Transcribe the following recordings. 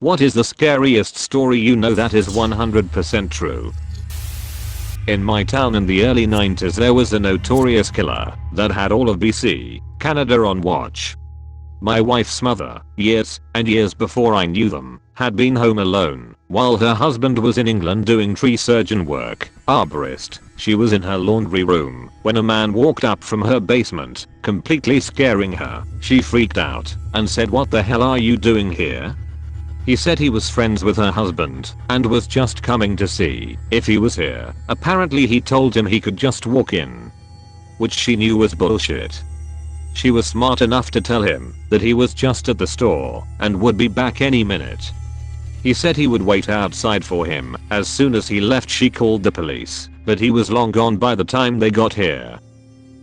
What is the scariest story you know that is 100% true? In my town in the early 90s there was a notorious killer that had all of BC, Canada on watch. My wife's mother, years and years before I knew them, had been home alone while her husband was in England doing tree surgeon work, arborist. She was in her laundry room when a man walked up from her basement, completely scaring her. She freaked out and said, "What the hell are you doing here?" He said he was friends with her husband and was just coming to see if he was here. Apparently he told him he could just walk in, which she knew was bullshit. She was smart enough to tell him that he was just at the store and would be back any minute. He said he would wait outside for him. As soon as he left she called the police, but he was long gone by the time they got here.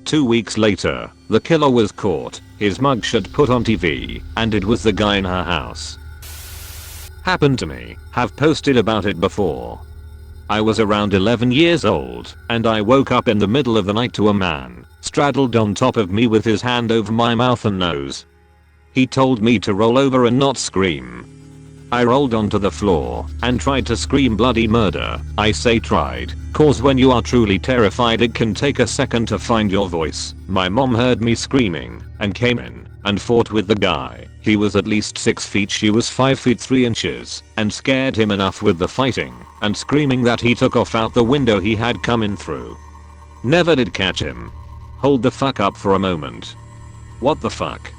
2 weeks later, the killer was caught, his mugshot put on TV, and it was the guy in her house. Happened to me, have posted about it before. I was around 11 years old, and I woke up in the middle of the night to a man straddled on top of me with his hand over my mouth and nose. He told me to roll over and not scream. I rolled onto the floor and tried to scream bloody murder. I say tried, cause when you are truly terrified it can take a second to find your voice. My mom heard me screaming and came in and fought with the guy. He was at least 6 feet, she was 5 feet 3 inches, and scared him enough with the fighting and screaming that he took off out the window he had come in through. Never did catch him. Hold the fuck up for a moment. What the fuck?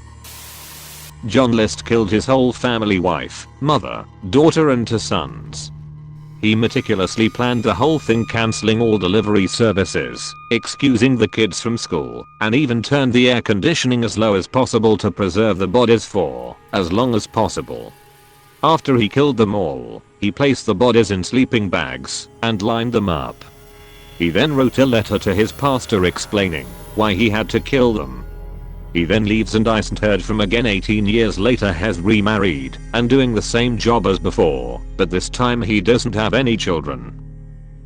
John List killed his whole family, wife, mother, daughter and 2 sons. He meticulously planned the whole thing, cancelling all delivery services, excusing the kids from school, and even turned the air conditioning as low as possible to preserve the bodies for as long as possible. After he killed them all, he placed the bodies in sleeping bags and lined them up. He then wrote a letter to his pastor explaining why he had to kill them. He then leaves and isn't heard from again. 18 years later has remarried and doing the same job as before, but this time he doesn't have any children.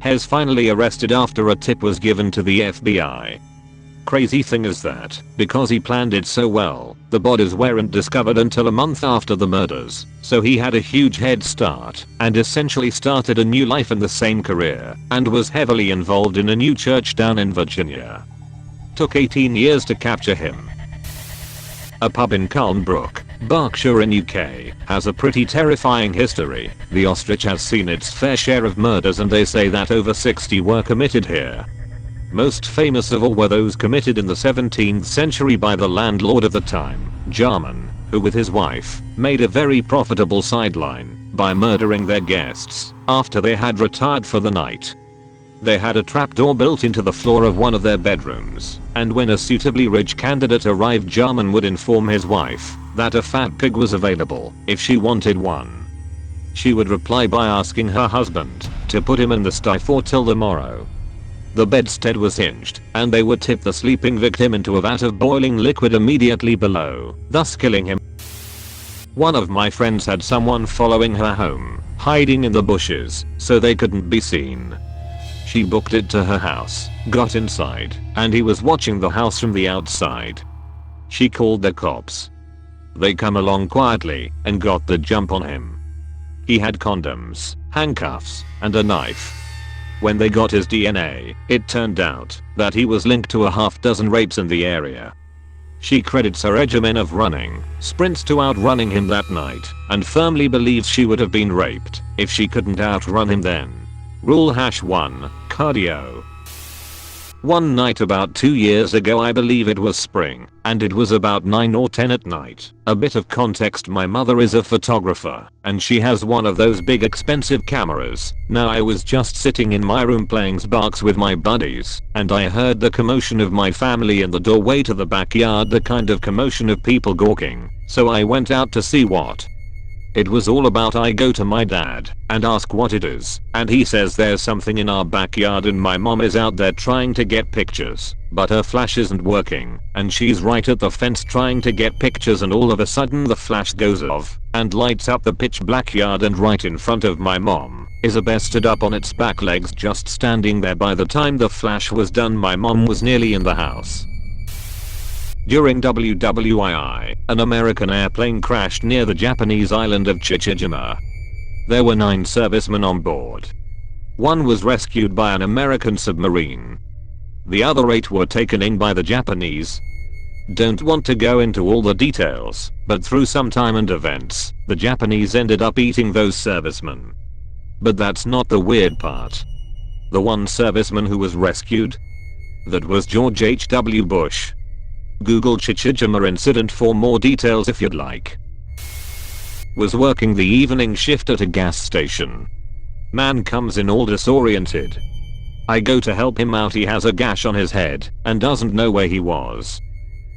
Has finally arrested after a tip was given to the FBI. Crazy thing is that, because he planned it so well, the bodies weren't discovered until a month after the murders, so he had a huge head start and essentially started a new life in the same career and was heavily involved in a new church down in Virginia. Took 18 years to capture him. A pub in Calmbrook, Berkshire in UK, has a pretty terrifying history. The Ostrich has seen its fair share of murders and they say that over 60 were committed here. Most famous of all were those committed in the 17th century by the landlord of the time, Jarman, who with his wife, made a very profitable sideline by murdering their guests after they had retired for the night. They had a trapdoor built into the floor of one of their bedrooms, and when a suitably rich candidate arrived, Jarman would inform his wife that a fat pig was available if she wanted one. She would reply by asking her husband to put him in the sty for till the morrow. The bedstead was hinged, and they would tip the sleeping victim into a vat of boiling liquid immediately below, thus killing him. One of my friends had someone following her home, hiding in the bushes so they couldn't be seen. She booked it to her house, got inside, and he was watching the house from the outside. She called the cops. They come along quietly and got the jump on him. He had condoms, handcuffs, and a knife. When they got his DNA, it turned out that he was linked to a half-dozen rapes in the area. She credits her regimen of running sprints to outrunning him that night, and firmly believes she would have been raped if she couldn't outrun him then. Rule #1, cardio. One night about 2 years ago, I believe it was spring, and it was about 9 or 10 at night. A bit of context: my mother is a photographer, and she has one of those big expensive cameras. Now I was just sitting in my room playing Sparks with my buddies, and I heard the commotion of my family in the doorway to the backyard, the kind of commotion of people gawking, so I went out to see what it was all about. I go to my dad and ask what it is, and he says there's something in our backyard and my mom is out there trying to get pictures, but her flash isn't working, and she's right at the fence trying to get pictures, and all of a sudden the flash goes off and lights up the pitch black yard, and right in front of my mom is a bear stood up on its back legs just standing there. By the time the flash was done, my mom was nearly in the house. During WWII, an American airplane crashed near the Japanese island of Chichijima. There were 9 servicemen on board. 1 was rescued by an American submarine. The other 8 were taken in by the Japanese. Don't want to go into all the details, but through some time and events, the Japanese ended up eating those servicemen. But that's not the weird part. The one serviceman who was rescued? That was George H.W. Bush. Google Chichijima incident for more details if you'd like. Was working the evening shift at a gas station. Man comes in all disoriented. I go to help him out. He has a gash on his head and doesn't know where he was.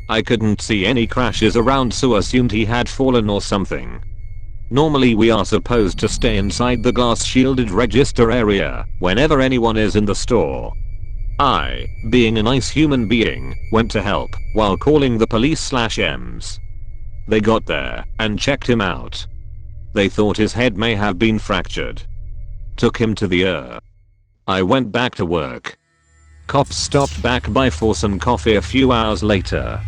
I couldn't see any crashes around, so assumed he had fallen or something. Normally we are supposed to stay inside the glass shielded register area whenever anyone is in the store. I, being a nice human being, went to help while calling the police/EMS. They got there and checked him out. They thought his head may have been fractured. Took him to the ER. I went back to work. Cops stopped back by for some coffee a few hours later.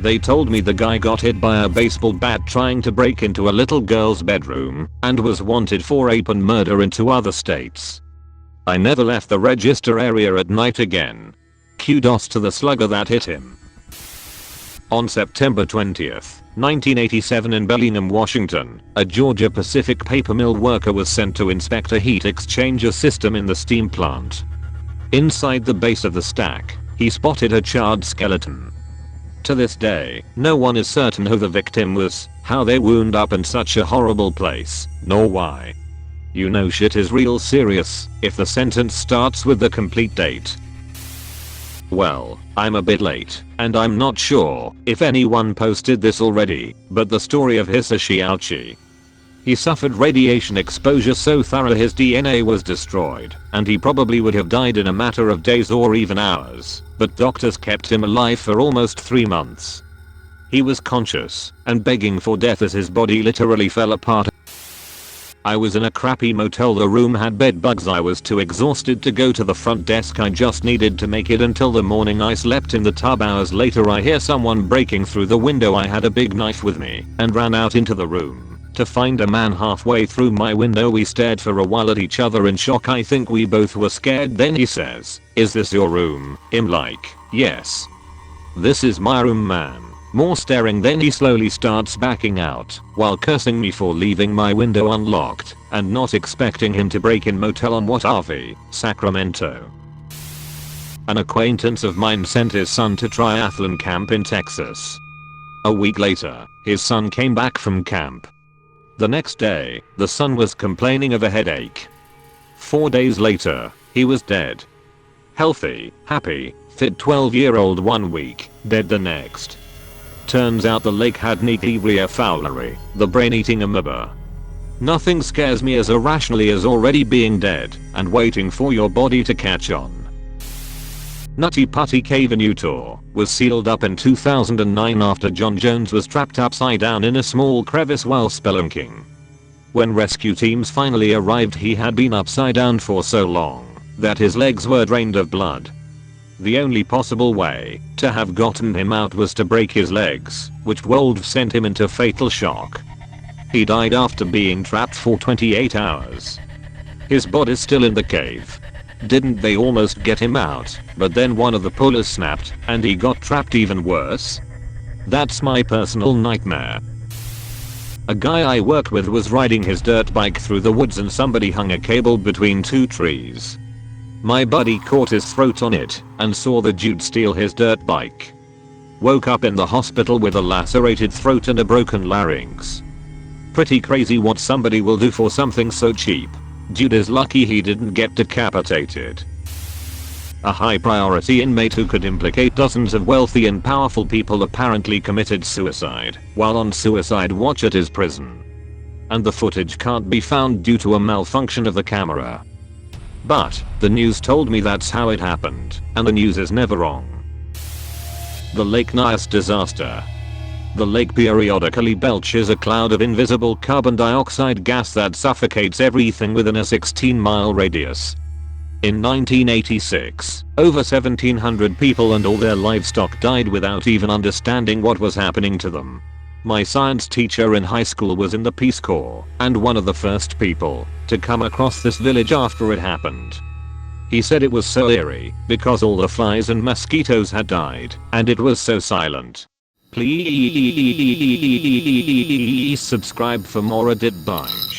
They told me the guy got hit by a baseball bat trying to break into a little girl's bedroom and was wanted for rape and murder in 2 other states. I never left the register area at night again. Kudos to the slugger that hit him. On September 20th, 1987 in Bellingham, Washington, a Georgia Pacific paper mill worker was sent to inspect a heat exchanger system in the steam plant. Inside the base of the stack, he spotted a charred skeleton. To this day, no one is certain who the victim was, how they wound up in such a horrible place, nor why. You know shit is real serious if the sentence starts with the complete date. Well, I'm a bit late, and I'm not sure if anyone posted this already, but the story of Hisashi Aochi. He suffered radiation exposure so thorough his DNA was destroyed, and he probably would have died in a matter of days or even hours, but doctors kept him alive for almost 3 months. He was conscious and begging for death as his body literally fell apart. I was in a crappy motel. The room had bed bugs. I was too exhausted to go to the front desk. I just needed to make it until the morning. I slept in the tub. Hours later I hear someone breaking through the window. I had a big knife with me and ran out into the room to find a man halfway through my window. We stared for a while at each other in shock. I think we both were scared. Then he says, "Is this your room?" I'm like, "Yes." "This is my room, man." More staring. Then he slowly starts backing out while cursing me for leaving my window unlocked and not expecting him to break in. Motel on What RV, Sacramento. An acquaintance of mine sent his son to triathlon camp in Texas. A week later, his son came back from camp. The next day, the son was complaining of a headache. 4 days later, he was dead. Healthy, happy, fit 12-year-old 1 week, dead the next. Turns out the lake had Negeria fowleri, the brain-eating amoeba. Nothing scares me as irrationally as already being dead and waiting for your body to catch on. Nutty Putty Cave in Utah was sealed up in 2009 after John Jones was trapped upside down in a small crevice while spelunking. When rescue teams finally arrived, he had been upside down for so long that his legs were drained of blood. The only possible way to have gotten him out was to break his legs, which would sent him into fatal shock. He died after being trapped for 28 hours. His body's still in the cave. Didn't they almost get him out, but then one of the pullers snapped and he got trapped even worse? That's my personal nightmare. A guy I worked with was riding his dirt bike through the woods and somebody hung a cable between 2 trees. My buddy caught his throat on it and saw the dude steal his dirt bike. Woke up in the hospital with a lacerated throat and a broken larynx. Pretty crazy what somebody will do for something so cheap. Dude is lucky he didn't get decapitated. A high priority inmate who could implicate dozens of wealthy and powerful people apparently committed suicide while on suicide watch at his prison. And the footage can't be found due to a malfunction of the camera. But the news told me that's how it happened, and the news is never wrong. The Lake Nyas disaster. The lake periodically belches a cloud of invisible carbon dioxide gas that suffocates everything within a 16-mile radius. In 1986, over 1,700 people and all their livestock died without even understanding what was happening to them. My science teacher in high school was in the Peace Corps and one of the first people to come across this village after it happened. He said it was so eerie because all the flies and mosquitoes had died and it was so silent. Please subscribe for more Reddit. Bye.